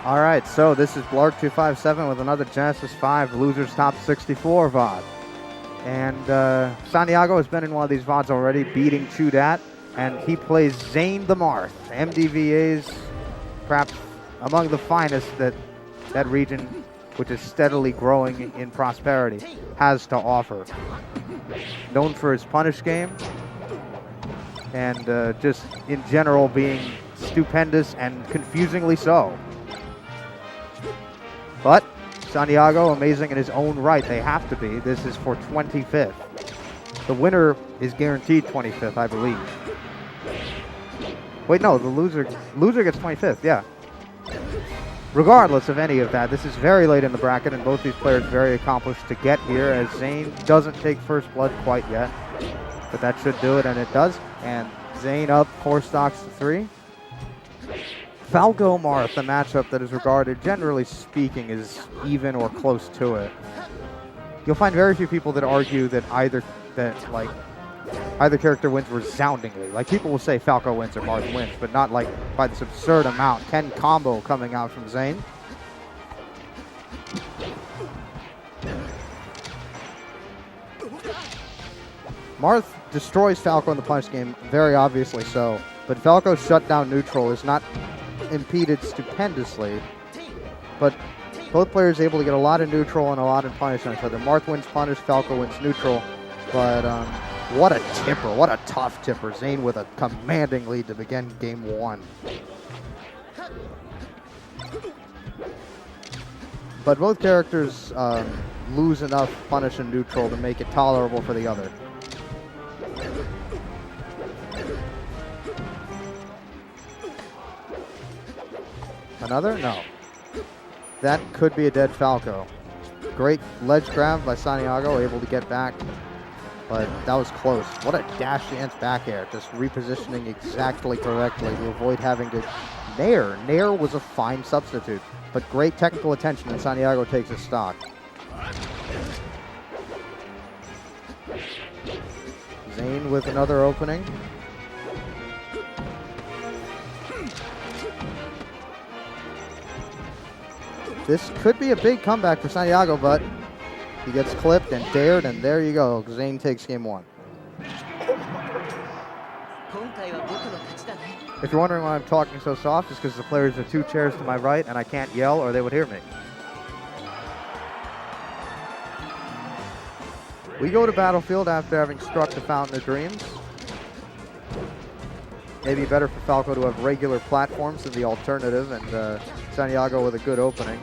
All right, so this is Blarg257 with another Genesis 5 Losers Top 64 VOD. And Santiago has been in one of these VODs already, beating Chudat, and he plays Zain the Marth, MDVA's perhaps among the finest that that region, which is steadily growing in prosperity, has to offer. Known for his punish game, and just in general being stupendous and confusingly so. But Santiago, amazing in his own right. They have to be. This is for 25th. The winner is guaranteed 25th, I believe. Wait, no, the loser gets 25th, yeah. Regardless of any of that, this is very late in the bracket, and both these players very accomplished to get here, as Zain doesn't take first blood quite yet. But that should do it, and it does. And Zain up 4 stocks to 3. Falco Marth, a matchup that is regarded, generally speaking, is even or close to it. You'll find very few people that argue that either character wins resoundingly. Like, people will say Falco wins or Marth wins, but not like by this absurd amount. 10 combo coming out from Zain. Marth destroys Falco in the punish game, very obviously so, but Falco's shutdown neutral is not impeded stupendously, but both players able to get a lot of neutral and a lot of punish on each other. Marth wins punish, Falco wins neutral, but what a tipper, what a tough tipper. Zain with a commanding lead to begin game 1. But both characters lose enough punish and neutral to make it tolerable for the other. Another? No. That could be a dead Falco. Great ledge grab by Santiago, able to get back, but that was close. What a dash dance back air, just repositioning exactly correctly to avoid having to nair. Nair was a fine substitute, but great technical attention, and Santiago takes his stock. Zain with another opening. This could be a big comeback for Santiago, but he gets clipped and dared, and there you go. Zain takes game 1. If you're wondering why I'm talking so soft, it's because the players are 2 chairs to my right, and I can't yell or they would hear me. We go to Battlefield after having struck the Fountain of Dreams. Maybe better for Falco to have regular platforms than the alternative, and Santiago with a good opening.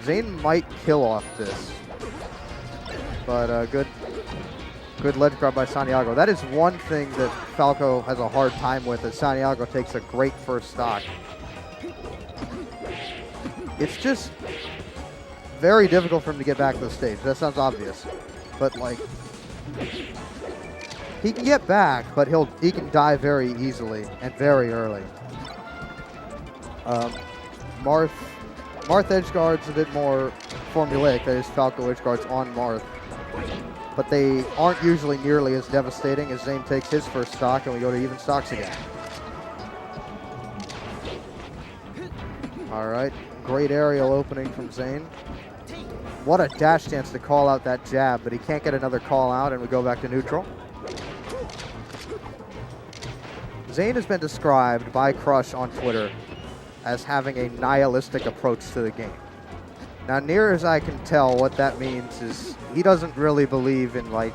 Zain might kill off this, but good ledge grab by Santiago. That is one thing that Falco has a hard time with, as Santiago takes a great first stock. It's just very difficult for him to get back to the stage. That sounds obvious, but like, he can get back, but he can die very easily and very early. Marth edge guards a bit more formulaic, that is Falco edge guards on Marth, but they aren't usually nearly as devastating as Zain takes his first stock, and we go to even stocks again. All right, great aerial opening from Zain. What a dash dance to call out that jab, but he can't get another call out, and we go back to neutral. Zain has been described by Crush on Twitter as having a nihilistic approach to the game. Now, near as I can tell, what that means is he doesn't really believe in like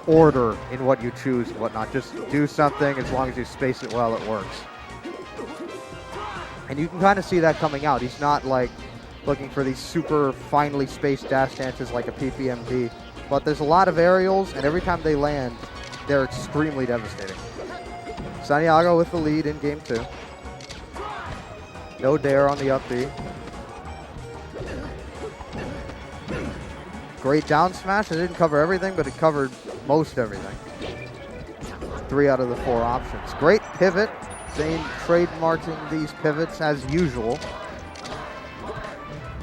order in what you choose and whatnot. Just do something, as long as you space it well, it works. And you can kind of see that coming out. He's not like looking for these super finely spaced dash dances like a PPMD, but there's a lot of aerials, and every time they land, they're extremely devastating. Santiago with the lead in game 2. No dare on the up B. Great down smash. It didn't cover everything, but it covered most everything. 3 out of the 4 options. Great pivot. Zain trademarking these pivots as usual.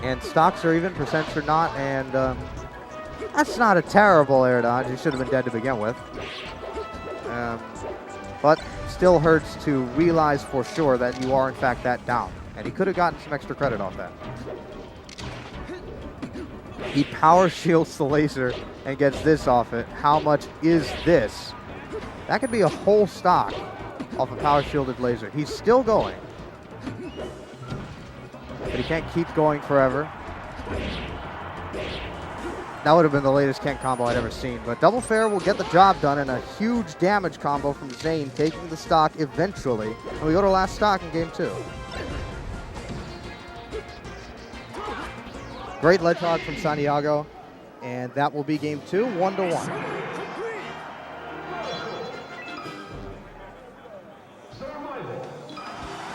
And stocks are even, percents are not, and that's not a terrible air dodge. He should have been dead to begin with. But still hurts to realize for sure that you are in fact that down. And he could have gotten some extra credit off that. He power shields the laser and gets this off it. How much is this? That could be a whole stock off a power shielded laser. He's still going. But he can't keep going forever. That would have been the latest Kent combo I'd ever seen. But Double Fair will get the job done, and a huge damage combo from Zain, taking the stock eventually. And we go to last stock in game 2. Great ledge hog from Santiago, and that will be game 2, 1-1.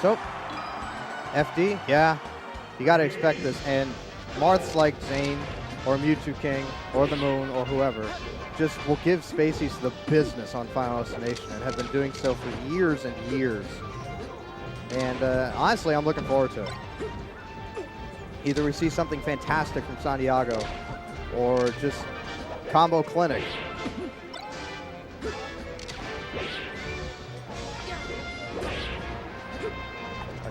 So, FD, yeah, you got to expect this. And Marth's like Zain, or Mewtwo King, or the Moon, or whoever, just will give Spaceys the business on Final Destination and have been doing so for years and years. And honestly, I'm looking forward to it. Either we see something fantastic from Santiago, or just combo clinic.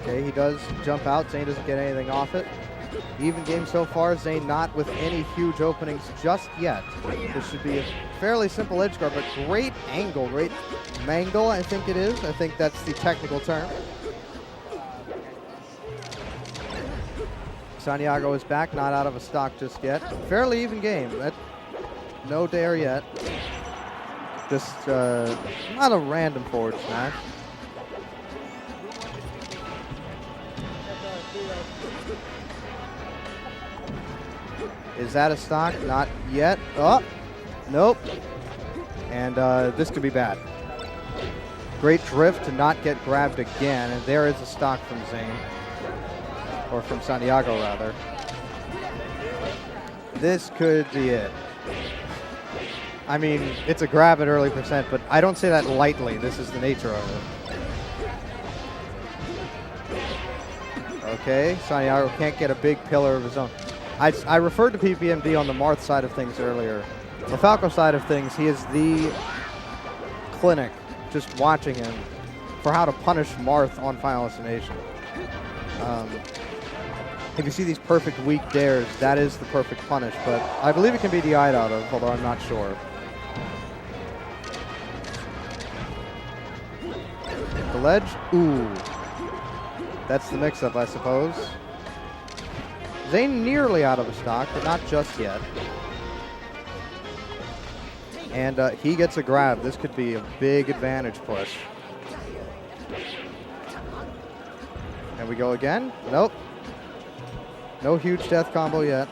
Okay, he does jump out. Zain doesn't get anything off it. Even game so far, Zain not with any huge openings just yet. This should be a fairly simple edge guard, but great angle, great mangle, I think it is. I think that's the technical term. Santiago is back, not out of a stock just yet. Fairly even game. No dare yet. Just not a random forward smash. Is that a stock? Not yet. Oh, nope. And this could be bad. Great drift to not get grabbed again. And there is a stock from Zain. Or from Santiago, rather. This could be it. I mean, it's a grab at early percent, but I don't say that lightly. This is the nature of it. Okay, Santiago can't get a big pillar of his own. I referred to PPMD on the Marth side of things earlier. The Falco side of things, he is the clinic, just watching him, for how to punish Marth on Final Destination. If you see these perfect weak dares, that is the perfect punish, but I believe it can be DI'd out of, although I'm not sure. The ledge? Ooh. That's the mix-up, I suppose. Zain nearly out of a stock, but not just yet. And he gets a grab. This could be a big advantage push. And we go again. Nope. No huge death combo yet.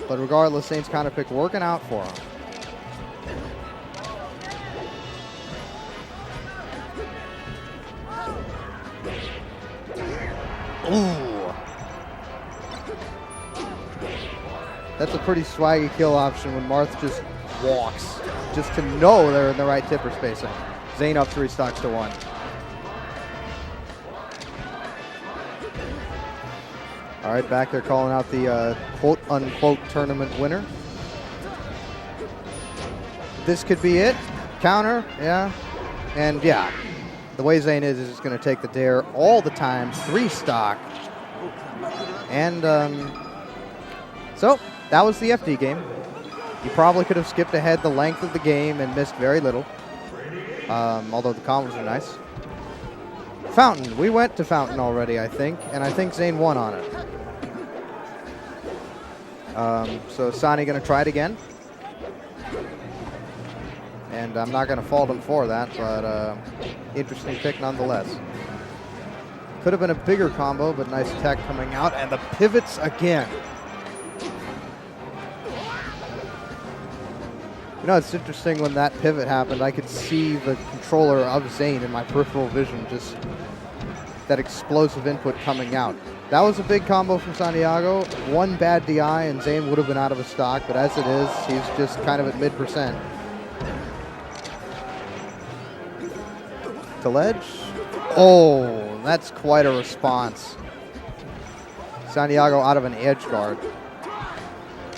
But regardless, Zain's counter pick working out for him. Ooh. That's a pretty swaggy kill option when Marth just walks. Just to know they're in the right tipper spacing. Zain up 3 stocks to 1. All right, back there calling out the quote-unquote tournament winner. This could be it. Counter, yeah. And yeah, the way Zain is just going to take the dare all the time. 3 stock. And so that was the FD game. You probably could have skipped ahead the length of the game and missed very little. Although the combos are nice. Fountain. We went to Fountain already, I think. And I think Zain won on it. So Sani going to try it again. And I'm not going to fault him for that, but interesting pick nonetheless. Could have been a bigger combo, but nice tech coming out. And the pivots again. You know, it's interesting when that pivot happened, I could see the controller of Zain in my peripheral vision, just that explosive input coming out. That was a big combo from Santiago. 1 bad DI and Zain would have been out of a stock, but as it is, he's just kind of at mid%. To ledge. Oh, that's quite a response. Santiago out of an edge guard.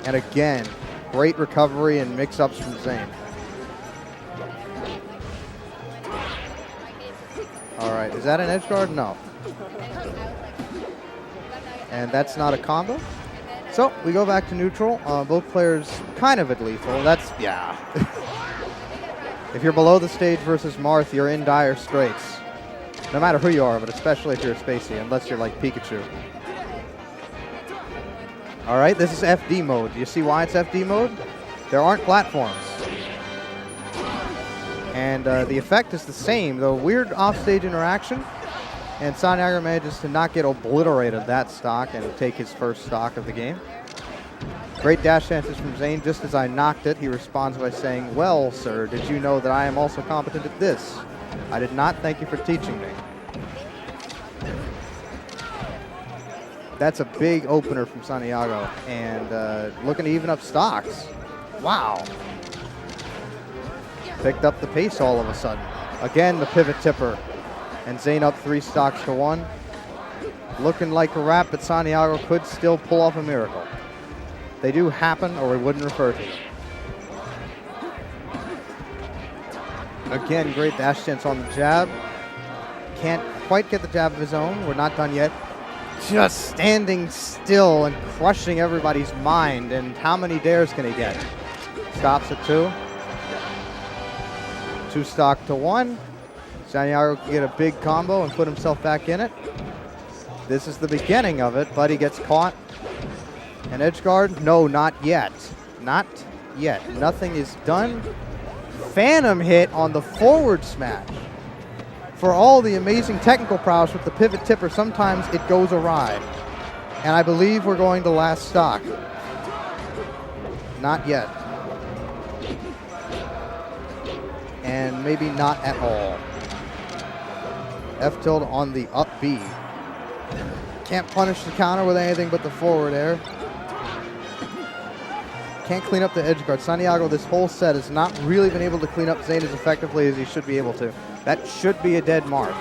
And again, great recovery and mix-ups from Zain. All right, is that an edge guard? No. And that's not a combo. So we go back to neutral. Both players kind of at lethal. That's, yeah. If you're below the stage versus Marth, you're in dire straits. No matter who you are, but especially if you're a Spacey, unless you're like Pikachu. All right, this is FD mode. Do you see why it's FD mode? There aren't platforms. And the effect is the same, though weird offstage interaction. And Santiago manages to not get obliterated that stock and take his first stock of the game. Great dash chances from Zain. Just as I knocked it, he responds by saying, "Well, sir, did you know that I am also competent at this? I did not. Thank you for teaching me." That's a big opener from Santiago, and looking to even up stocks. Wow. Picked up the pace all of a sudden. Again, the pivot tipper, and Zain up 3 stocks to 1. Looking like a wrap, but Santiago could still pull off a miracle. They do happen, or we wouldn't refer to them. Again, great dash chance on the jab. Can't quite get the jab of his own. We're not done yet. Just standing still and crushing everybody's mind. And how many dares can he get? Stops at 2. 2 stock to 1. Santiago can get a big combo and put himself back in it. This is the beginning of it, but he gets caught. An edge guard? No, not yet. Not yet. Nothing is done. Phantom hit on the forward smash. For all the amazing technical prowess with the pivot tipper, sometimes it goes awry. And I believe we're going to last stock. Not yet. And maybe not at all. F tilt on the up B. Can't punish the counter with anything but the forward air. Can't clean up the edge guard. Santiago this whole set has not really been able to clean up Zain as effectively as he should be able to. That should be a dead Marth.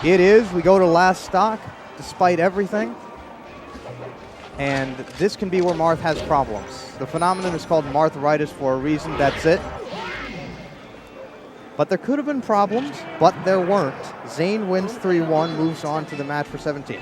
It is. We go to last stock despite everything. And this can be where Marth has problems. The phenomenon is called Marthritis for a reason. That's it. But there could have been problems, but there weren't. Zain wins 3-1, moves on to the match for 17.